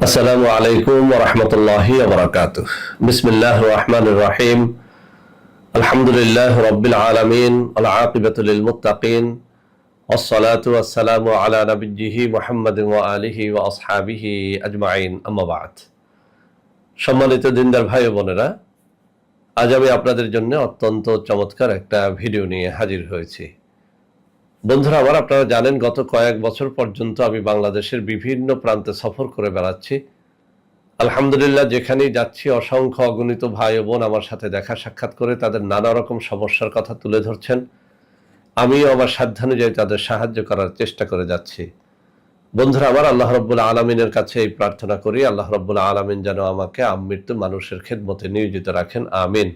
আসসালামু আলাইকুম ওয়া রাহমাতুল্লাহি ওয়া বারাকাতুহু। বিসমিল্লাহির রহমানির রহিম। আলহামদুলিল্লাহি রাব্বিল আলামিন ওয়াল আকিবাতু লিল মুত্তাকিন। ওয়াসসালাতু ওয়াসসালামু আলা নাবিয়্যিহি মুহাম্মাদিন ওয়া আলিহি ওয়া আসহাবিহি আজমাইন। আম্মা বা'দ। সম্মানিত দিনদার ভাই ও বোনেরা, আজ আমি আপনাদের জন্য অত্যন্ত চমৎকার একটা ভিডিও নিয়ে হাজির হয়েছি। বন্ধুরা আমার, আপনারা জানেন গত কয়েক বছর পর্যন্ত আমি বাংলাদেশের বিভিন্ন প্রান্তে সফর করে বেড়াচ্ছি। আলহামদুলিল্লাহ, যেখানেই যাচ্ছি অসংখ্য অগণিত ভাই ও বোন আমার সাথে দেখা সাক্ষাৎ করে তাদের নানা রকম সমস্যার কথা তুলে ধরছেন। আমিও আমার সাধ্যানুযায়ী তাদের সাহায্য করার চেষ্টা করে যাচ্ছি। বন্ধুরা আমার, আল্লাহ রাব্বুল আলামিনের কাছে এই প্রার্থনা করি, আল্লাহ রাব্বুল আলামিন যেন আমাকে আমৃত্যু মানুষের খেদমতে নিয়োজিত রাখেন, আমিন।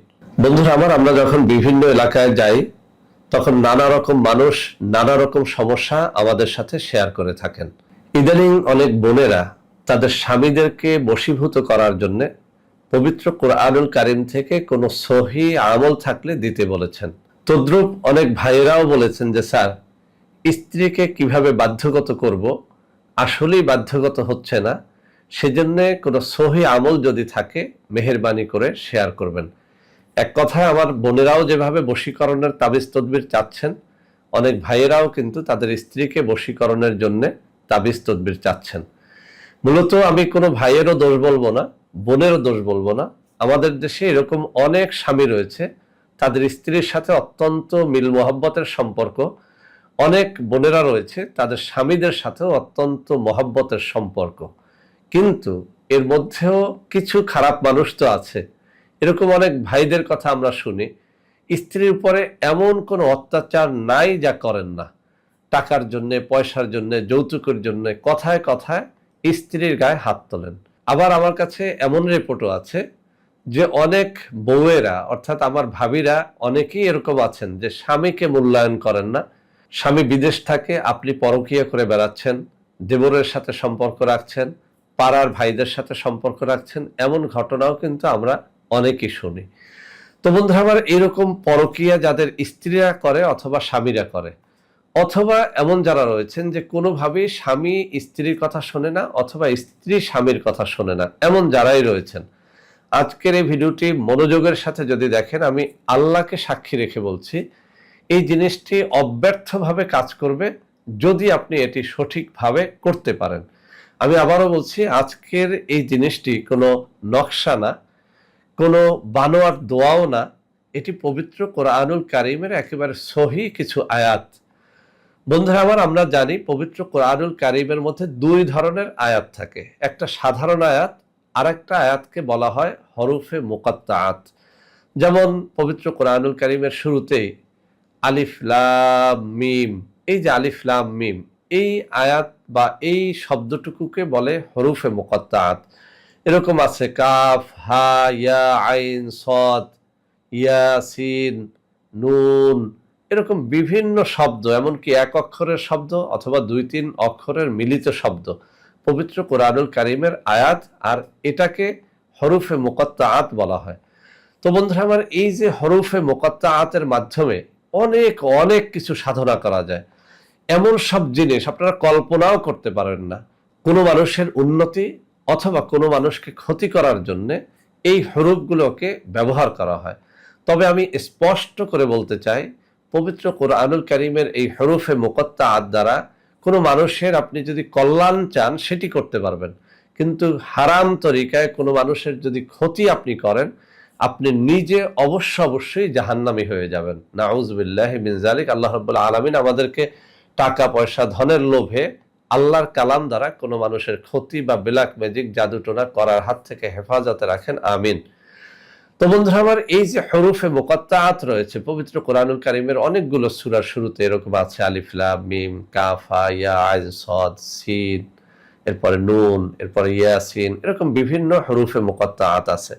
বন্ধুরা আমার, আমরা যখন বিভিন্ন এলাকায় যাই তখন নানা রকম মানুষ নানা রকম সমস্যা আমাদের সাথে শেয়ার করে থাকেন। ইদানিং অনেক বোনেরা তাদের স্বামীদেরকে বশীভূত করার জন্য পবিত্র কোরআনুল কারীম থেকে কোনো সহি আমল থাকলে দিতে বলেছেন। তদ্রূপ অনেক ভাইয়েরাও বলেছেন যে স্যার, স্ত্রীকে কিভাবে বাধ্যগত করব, আসলেই বাধ্যগত হচ্ছে না, সেজন্য কোনো সহি আমল যদি থাকে মেহেরবানি করে শেয়ার করবেন। এক কথায় আমার বোনেরাও যেভাবে বশীকরণের তাবিজ তদবির চাচ্ছেন, অনেক ভাইয়েরাও কিন্তু তাদের স্ত্রীকে বশীকরণের জন্য তাবিজ তদবির চাচ্ছেন। মূলত আমি কোনো ভাইয়েরও দোষ বলবো না, বোনেরও দোষ বলবো না। আমাদের দেশে এরকম অনেক স্বামী রয়েছে, তাদের স্ত্রীর সাথে অত্যন্ত মিল মোহাব্বতের সম্পর্ক। অনেক বোনেরা রয়েছে, তাদের স্বামীদের সাথেও অত্যন্ত মহাব্বতের সম্পর্ক। কিন্তু এর মধ্যেও কিছু খারাপ মানুষ তো আছে। এরকম অনেক ভাইদের কথা আমরা শুনি, স্ত্রীর উপরে এমন কোনো অত্যাচার নাই যা করেন না। টাকার জন্য, পয়সার জন্য, যৌতুকের জন্য কথায় কথায় স্ত্রীর গায়ে হাত তোলেন। আবার আমার কাছে এমন রিপোর্টও আছে যে অনেক বউয়েরা, অর্থাৎ আমার ভাবিরা অনেকেই এরকম আছেন যে স্বামীকে মূল্যায়ন করেন না। স্বামী বিদেশ থাকে, আপনি পরকীয়া করে বেড়াচ্ছেন, দেবরের সাথে সম্পর্ক রাখছেন, পাড়ার ভাইদের সাথে সম্পর্ক রাখছেন, এমন ঘটনাও কিন্তু আমরা অনেকেই শুনি। তো বন্ধুরা আমার, এরকম পরকীয়া যাদের স্ত্রীরা করে অথবা স্বামীরা করে, অথবা এমন যারা রয়েছেন যে কোনোভাবেই স্বামী স্ত্রীর কথা শোনে না অথবা স্ত্রী স্বামীর কথা শোনে না, এমন যারাই রয়েছেন, আজকের এই ভিডিওটি মনোযোগের সাথে যদি দেখেন, আমি আল্লাহকে সাক্ষী রেখে বলছি, এই জিনিসটি অব্যর্থভাবে কাজ করবে যদি আপনি এটি সঠিকভাবে করতে পারেন। আমি আবারও বলছি, আজকের এই জিনিসটি কোনো নকশা না, কোনো বানোয়ার দোয়াও না, এটি পবিত্র কোরআনুল কারীমের একেবারে সহি কিছু আয়াত। বন্ধুরা আমার, আমরা জানি পবিত্র কোরআনুল কারীমের মধ্যে দুই ধরনের আয়াত থাকে। একটা সাধারণ আয়াত, আর একটা আয়াতকে বলা হয় হরফে মুকাত্তাআত। যেমন পবিত্র কোরআনুল কারীমের শুরুতেই আলিফ লাম মিম, এই যে আলিফ লাম মিম, এই আয়াত বা এই শব্দটুকুকে বলে হরফে মুকাত্তাআত। এরকম আছে কাফ হা ইয়া আইন সদ ইয়াসিন নুন, এরকম বিভিন্ন শব্দ, এমনকি এক অক্ষরের শব্দ অথবা দুই তিন অক্ষরের মিলিত শব্দ পবিত্র কোরআনুল কারীমের আয়াত, আর এটাকে হরফে মুকাত্তাআত বলা হয়। তো বন্ধুরা আমার, এই যে হরফে মুকাত্তাআতের মাধ্যমে অনেক অনেক কিছু সাধনা করা যায়। এমন সব জিনিস আপনারা কল্পনাও করতে পারেন না। কোনো মানুষের উন্নতি অথবা কোনো মানুষকে ক্ষতি করার জন্য এই হরফগুলোকে ব্যবহার করা হয়। তবে আমি স্পষ্ট করে বলতে চাই, পবিত্র কোরআনুল কারীমের এই হরফে মুকাত্তাআত দ্বারা কোনো মানুষের আপনি যদি কল্যাণ চান সেটি করতে পারবেন, কিন্তু হারাম তরিকায় কোনো মানুষের যদি ক্ষতি আপনি করেন, আপনি নিজে অবশ্যই জাহান্নামী হয়ে যাবেন। নাউযুবিল্লাহি মিন যালিক। আল্লাহ রাব্বুল আলামিন আমাদেরকে টাকা পয়সা ধনের লোভে আল্লাহর কালাম দ্বারা কোনো মানুষের ক্ষতি বা ব্ল্যাক ম্যাজিক জাদুটোনা করার হাত থেকে হেফাজতে রাখেন, আমিন। তো বন্ধুরা আমার, এই যে হরফে মুকাত্তাআত রয়েছে পবিত্র কোরআনুল কারীমের অনেকগুলো সূরার শুরুতে, এরকম আছে আলিফ লাম মিম কাফ হা ইয়া আইন সদ সিন, এরপরে নুন, এরপরে ইয়াসিন, এরকম বিভিন্ন হরফে মুকাত্তাআত আছে।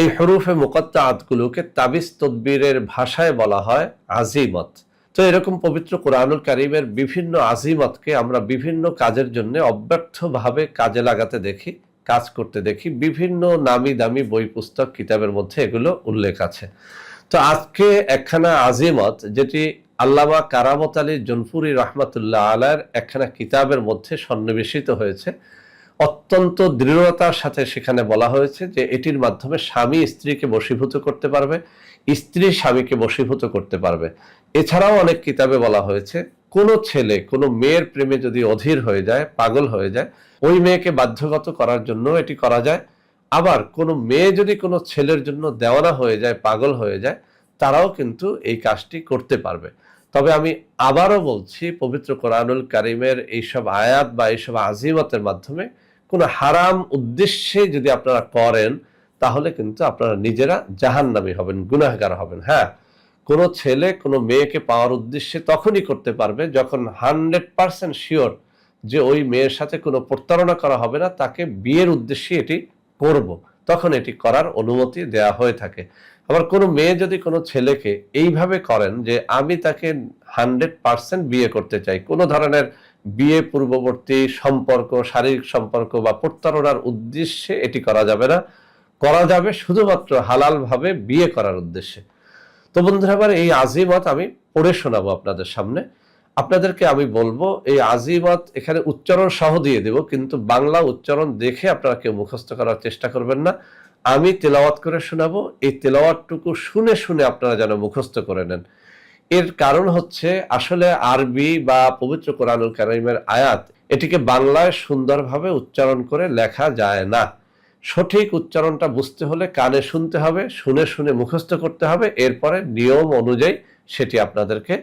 এই হরফে মুকাত্তাআত গুলোকে তাবিজ তদবিরের ভাষায় বলা হয় আজিমত। তো এরকম পবিত্র কোরআনুল কারীমের বিভিন্ন আজিমতকে আমরা বিভিন্ন কাজের জন্য অব্যর্থভাবে কাজে লাগাতে দেখি, কাজ করতে দেখি। বিভিন্ন নামি দামি বই পুস্তক কিতাবের মধ্যে এগুলো উল্লেখ আছে। তো আজকে একখানা আজিমত, যেটি আল্লামা কারামত আলী জুনপুরি রহমাতুল্লাহ আলাইহির একখানা কিতাবের মধ্যে সন্নিবেশিত হয়েছে, অত্যন্ত দৃঢ়তার সাথে সেখানে বলা হয়েছে যে এটির মাধ্যমে স্বামী স্ত্রীকে বশীভূত করতে পারবে, স্ত্রী স্বামীকে বশীভূত করতে পারবে। এছাড়াও অনেক কিতাবে বলা হয়েছে কোনো ছেলে কোনো মেয়ের প্রেমে যদি অধীর হয়ে যায়, পাগল হয়ে যায়, ওই মেয়েকে বাধ্যগত করার জন্য এটি করা যায়। আবার কোনো মেয়ে যদি কোনো ছেলের জন্য দেওয়ানা হয়ে যায়, পাগল হয়ে যায়, তারাও কিন্তু এই কাজটি করতে পারবে। তবে আমি আবারও বলছি, পবিত্র কোরআনুল কারীমের এইসব আয়াত বা এইসব আজিমতের মাধ্যমে কোনো হারাম উদ্দেশ্যে যদি আপনারা করেন, তাহলে কিন্তু আপনারা নিজেরা জাহান্নামী হবেন, গুনাহগার হবেন। হ্যাঁ, কোনো ছেলে কোনো মেয়েকে পাওয়ার উদ্দেশ্যে তখনই করতে পারবে যখন 100% শিওর যে ওই মেয়ের সাথে কোনো প্রতারণা করা হবে না, তাকে বিয়ের উদ্দেশ্যে এটি করব, তখন এটি করার অনুমতি দেয়া হয়ে থাকে। আবার কোনো মেয়ে যদি কোনো ছেলেকে এইভাবে করেন যে আমি তাকে 100% বিয়ে করতে চাই, কোনো ধরনের বিয়ে পূর্ববর্তী সম্পর্ক, শারীরিক সম্পর্ক বা প্রতারণার উদ্দেশ্যে এটি করা যাবে না। করা যাবে শুধুমাত্র হালাল ভাবে বিয়ে করার উদ্দেশ্যে। তো বন্ধুরা, আবার এই আজিমত আমি পড়ে শোনাবো আপনাদের সামনে। আপনাদেরকে আমি বলবো এই আজিমত এখানে উচ্চারণ সহ দিয়ে দেব, কিন্তু বাংলা উচ্চারণ দেখে আপনারা কেউ মুখস্থ করার চেষ্টা করবেন না। আমি তেলাওয়াত করে শোনাবো, এই তেলাওয়াতটুকু শুনে শুনে আপনারা যেন মুখস্থ করে নেন। এর কারণ হচ্ছে আসলে আরবি বা পবিত্র কোরআনুল কারীমের আয়াত এটিকে বাংলায় সুন্দরভাবে উচ্চারণ করে লেখা যায় না। সঠিক উচ্চারণটা বুঝতে হলে কানে শুনতে হবে, শুনে শুনে মুখস্থ করতে হবে, এরপরে নিয়ম অনুযায়ী সেটি আপনাদেরকে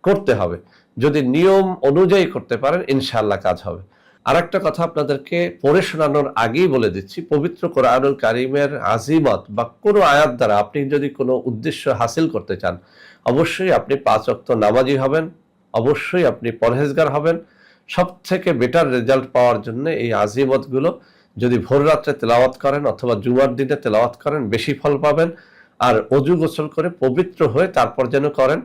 করতে হবে। যদি নিয়ম অনুযায়ী করতে পারেন, ইনশাআল্লাহ কাজ হবে। আরেকটা কথা আপনাদেরকে পড়ে শোনানোর আগেই বলে দিচ্ছি, পবিত্র কোরআনুল কারীমের আজিমত বা কোনো আয়াত দ্বারা আপনি যদি কোনো উদ্দেশ্য হাসিল করতে চান, অবশ্যই আপনি 5 ওয়াক্ত নামাজি হবেন, অবশ্যই আপনি পরহেজগার হবেন। সবথেকে বেটার রেজাল্ট পাওয়ার জন্য এই আজিমতগুলো যদি ভোর রাত্রে তেলাওয়াত করেন অথবা জুমার দিনে তেলাওয়াত করেন, বেশি ফল পাবেন। আর অজু গোসল করে পবিত্র হয়ে তারপর যেন করেন।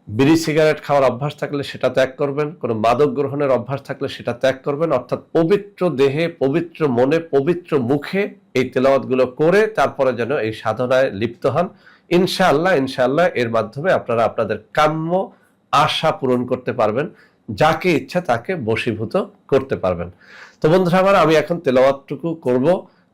বিড়ি সিগারেট খাওয়ার অভ্যাস থাকলে সেটা ত্যাগ করবেন, কোনো মাদক গ্রহণের অভ্যাস থাকলে সেটা ত্যাগ করবেন। অর্থাৎ পবিত্র দেহে, পবিত্র মনে, পবিত্র মুখে এই তেলাওয়াতগুলো করে তারপরে যেন এই সাধনায় লিপ্ত হন। ইনশাআল্লাহ ইনশাআল্লাহ এর মাধ্যমে আপনারা আপনাদের কাম্য আশা পূরণ করতে পারবেন, যাকে ইচ্ছা তাকে বশীভূত করতে পারবেন। তো বন্ধুরা আমার, আমি এখন তেলাওয়াতটুকু করব,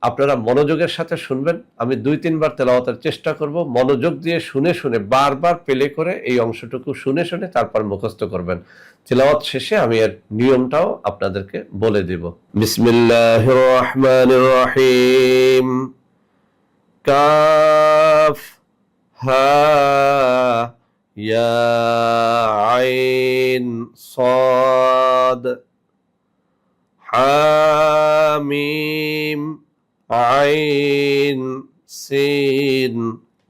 আপনারা মনোযোগের সাথে শুনবেন। আমি 2-3 বার তেলাওয়াতের চেষ্টা করব, মনোযোগ দিয়ে শুনে শুনে বারবার প্লে করে এই অংশটুকু শুনে শুনে তারপর মুখস্থ করবেন। তেলাওয়াত শেষে আমি এর নিয়মটাও আপনাদেরকে বলে দেব। বিসমিল্লাহির রহমানির রহিম। কাফ হা ইয়া আইন সাদ হামিম আইন সিন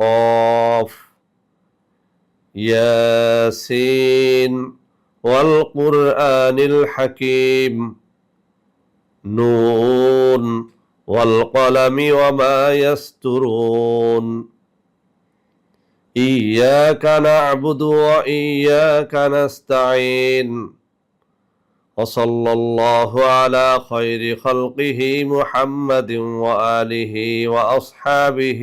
কফ ইয়াসিন ওয়াল কুরআনিল হাকিম নুন ওয়াল কলামি ওয়া মা ইয়াসতুরুন ইয়াকা না'বুদু ওয়া ইয়াকা নাস্তাঈন وصلى الله على خير خلقه محمد وآله وأصحابه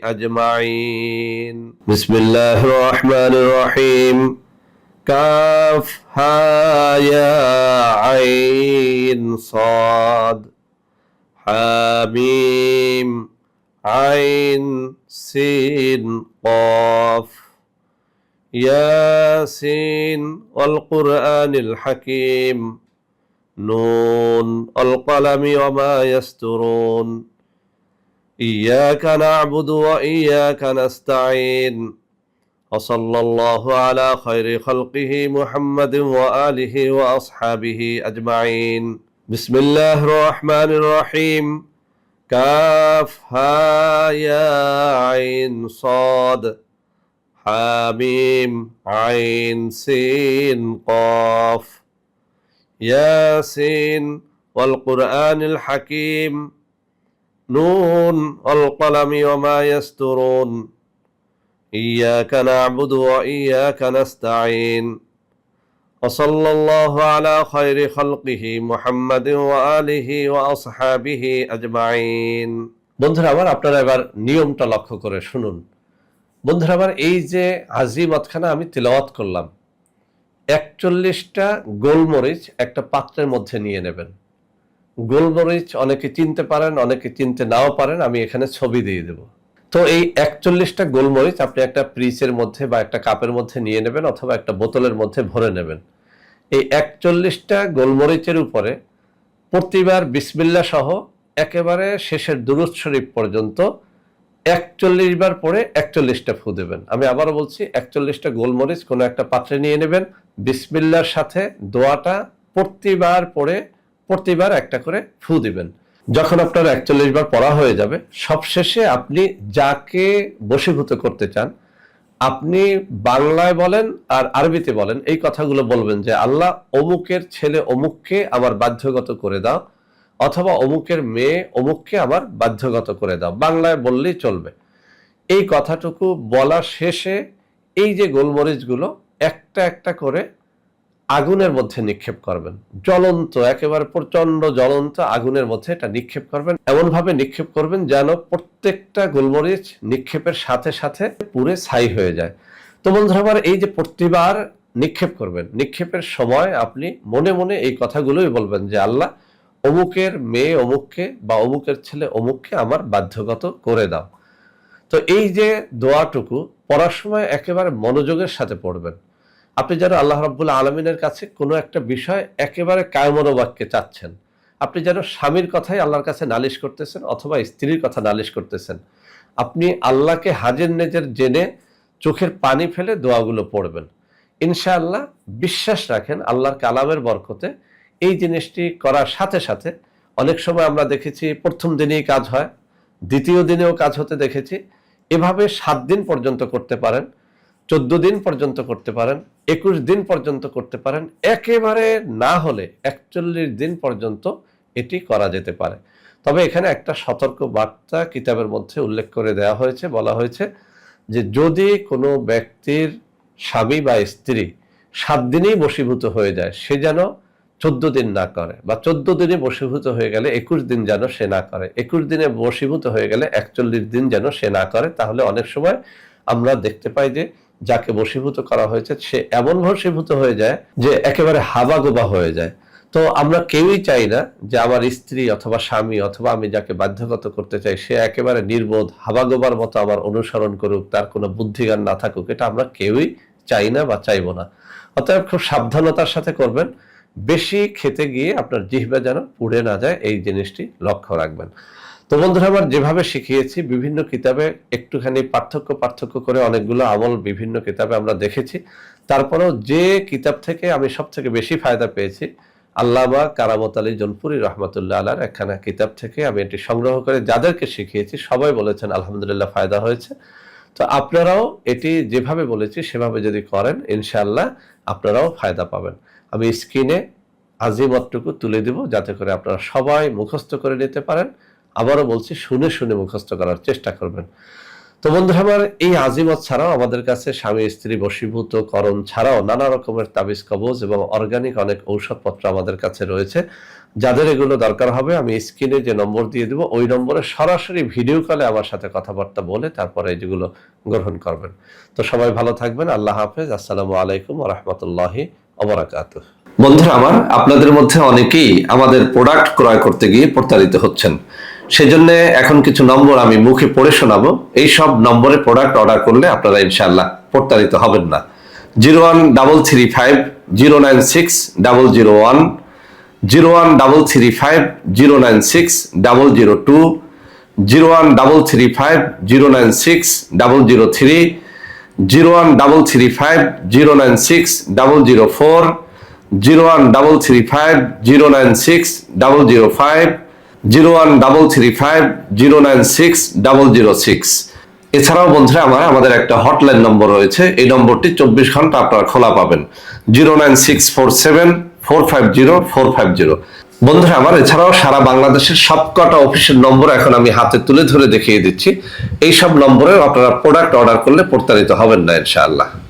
أجمعين. بسم الله الرحمن الرحيم. كاف ها يا عين صاد حاميم عين سين قاف ياسين والقرآن الحكيم نون القلم وما يسترون إياك نعبد وإياك نستعين وصلى الله على خير خلقه محمد وآله وأصحابه أجمعين. بسم الله الرحمن الرحيم. كاف ها يا عين صاد حاميم عين سين قاف ياسين والقرآن الحكيم نون والقلم وما يسترون إياك نعبد وإياك نستعين وصلى الله على خير خلقه محمد وآله وأصحابه أجمعين. বন্ধুরা আমার, আপনারা এবার নিয়মটা লক্ষ্য করে শুনুন। বন্ধুরা আমার, এই যে আজিমতখানা আমি তেলাওয়াত করলাম, 41টা গোলমরিচ একটা পাত্রের মধ্যে নিয়ে নেবেন। গোলমরিচ অনেকে চিনতে পারেন, অনেকে চিনতে নাও পারেন, আমি এখানে ছবি দিয়ে দেব। তো এই 41টা গোলমরিচ আপনি একটা পিচের মধ্যে বা একটা কাপের মধ্যে নিয়ে নেবেন অথবা একটা বোতলের মধ্যে ভরে নেবেন। এই 41টা গোলমরিচের উপরে প্রতিবার বিসমিল্লাহ সহ একেবারে শেষের দুরূদ শরীফ পর্যন্ত 41 বার পরে 41টা ফু দেবেন। আমি আবারও বলছি, 41টা গোলমরিচ কোনো একটা পাত্রে নিয়ে নেবেন, বিসমিল্লাহর সাথে দোয়াটা প্রতিবার পরে প্রতিবার একটা করে ফু দিবেন। যখন আপনার 41 বার পড়া হয়ে যাবে, সবশেষে আপনি যাকে বশীভূত করতে চান, আপনি বাংলায় বলেন আর আরবিতে বলেন, এই কথাগুলো বলবেন যে আল্লাহ অমুকের ছেলে অমুককে আমার বাধ্যগত করে দাও, অথবা অমুকের মেয়ে অমুককে আমার বাধ্যগত করে দাও, বাংলায় বললেই চলবে। এই কথাটুকু বলা শেষে এই যে গোলমরিচগুলো একটা একটা করে আগুনের মধ্যে নিক্ষেপ করবেন, জ্বলন্ত, একেবারে প্রচন্ড জ্বলন্ত আগুনের মধ্যে এটা নিক্ষেপ করবেন। এমন ভাবে নিক্ষেপ করবেন যেন প্রত্যেকটা গোলমরিচ নিক্ষেপের সাথে সাথে পুরে ছাই হয়ে যায়। তো বন্ধুরা আমার, এই যে প্রতিবার নিক্ষেপ করবেন, নিক্ষেপের সময় আপনি মনে মনে এই কথাগুলোই বলবেন যে আল্লাহ অমুকের মেয়ে অমুককে বা অমুকের ছেলে অমুককে আমার বাধ্যগত করে দাও। তো এই যে দোয়াটুকু পড়ার সময় একেবারে মনোযোগের সাথে পড়বেন। আপনি যেন আল্লাহ রাব্বুল আলামিনের কাছে কোনো একটা বিষয় একেবারে কায়মনো বাক্যে চাচ্ছেন, আপনি যেন স্বামীর কথাই আল্লাহর কাছে নালিশ করতেছেন অথবা স্ত্রীর কথা নালিশ করতেছেন, আপনি আল্লাহকে হাজির নেজের জেনে চোখের পানি ফেলে দোয়াগুলো পড়বেন। ইনশাআল্লাহ বিশ্বাস রাখেন, আল্লাহর কালামের বরকতে এই জিনিসটি করার সাথে সাথে অনেক সময় আমরা দেখেছি প্রথম দিনেই কাজ হয়, দ্বিতীয় দিনেও কাজ হতে দেখেছি। এভাবে 7 দিন পর্যন্ত করতে পারেন, 14 দিন পর্যন্ত করতে পারেন, 21 দিন পর্যন্ত করতে পারেন, একেবারে না হলে 41 দিন পর্যন্ত এটি করা যেতে পারে। তবে এখানে একটা সতর্ক বার্তা কিতাবের মধ্যে উল্লেখ করে দেওয়া হয়েছে, বলা হয়েছে যে যদি কোনো ব্যক্তির স্বামী বা স্ত্রী 7 দিনেই বশীভূত হয়ে যায়, সে যেন 14 দিন না করে, বা 14 দিনে বশীভূত হয়ে গেলে 21 দিন যেন সে না করে, 21 দিনে বশীভূত হয়ে গেলে 41 দিন যেন সে না করে। তাহলে অনেক সময় আমরা দেখতে পাই যে যাকে বশীভূত করা হয়েছে সে এমন বশীভূত হয়ে যায় যে একেবারে হাবাগোবা হয়ে যায়। তো আমরা কেউই চাই না যে আমার স্ত্রী অথবা স্বামী অথবা আমি যাকে বাধ্যগত করতে চাই সে একেবারে নির্বোধ হাবাগোবার মতো আমার অনুসরণ করুক, তার কোনো বুদ্ধিজ্ঞান না থাকুক, এটা আমরা কেউই চাই না বা চাইবো না। অতএব খুব সাবধানতার সাথে করবেন, বেশি খেতে গিয়ে আপনার জিহ্বা যেন পুড়ে না যায়, এই জিনিসটি লক্ষ্য রাখবেন। তো বন্ধুরা আমার, যেভাবে শিখিয়েছি বিভিন্ন কিতাবে একটুখানি পার্থক্য করে অনেকগুলো আমল বিভিন্ন কিতাবে আমরা দেখেছি, তারপরেও যে কিতাব থেকে আমি সব থেকে বেশি ফায়দা পেয়েছি, আল্লামা কারামত আলী জোনপুরি রহমতুল্লাহ আলার একখানা কিতাব থেকে আমি এটি সংগ্রহ করে যাদেরকে শিখিয়েছি সবাই বলেছেন আলহামদুলিল্লাহ ফায়দা হয়েছে। তো আপনারাও এটি যেভাবে বলেছি সেভাবে যদি করেন, ইনশাআল্লাহ আপনারাও ফায়দা পাবেন। আমি স্ক্রিনে আজিমতটুকু তুলে দিব যাতে করে আপনারা সবাই মুখস্থ করে নিতে পারেন। আবারও বলছি, শুনে শুনে মুখস্থ করার চেষ্টা করবেন। তো বন্ধুরা আমার, এই আজিমত ছাড়াও আমাদের কাছে স্বামী স্ত্রী বশীভূত করণ ছাড়াও নানা রকমের তাবিজ কবজ এবং অর্গানিক অনেক ঔষধপত্র আমাদের কাছে রয়েছে। যাদের এগুলো দরকার হবে আমি স্ক্রিনে যে নম্বর দিয়ে দেব ওই নম্বরে সরাসরি ভিডিও কলে আমার সাথে কথাবার্তা বলে তারপরে যেগুলো গ্রহণ করবেন। তো সবাই ভালো থাকবেন। আল্লাহ হাফেজ। আসসালামু আলাইকুম ওয়া রাহমাতুল্লাহি ওয়া বারাকাতুহু। বন্ধুরা আমার, আপনাদের মধ্যে অনেকেই আমাদের প্রোডাক্ট ক্রয় করতে গিয়ে প্রতারিত হচ্ছেন। সেজন্য এখন কিছু নম্বর আমি মুখে পড়ে শোনাবো। এই সব নম্বরে প্রোডাক্ট অর্ডার করলে আপনারা ইনশাআল্লাহ প্রতারিত হবেন না। 01335096001, 01335096002, 01335096003, 01335096004, 01335096005, 01335096006। এছাড়াও বন্ধুরা আমাদের একটা হটলাইন নম্বর রয়েছে, এই নম্বরটি 24 ঘন্টা আপনারা খোলা পাবেন, 09647450450। বন্ধুরা আমার, এছাড়াও সারা বাংলাদেশের সবকটা অফিসের নম্বর এখন আমি হাতে তুলে ধরে দেখিয়ে দিচ্ছি। এই সব নম্বরে আপনারা প্রোডাক্ট অর্ডার করলে প্রতারিত হবেন না ইনশাআল্লাহ।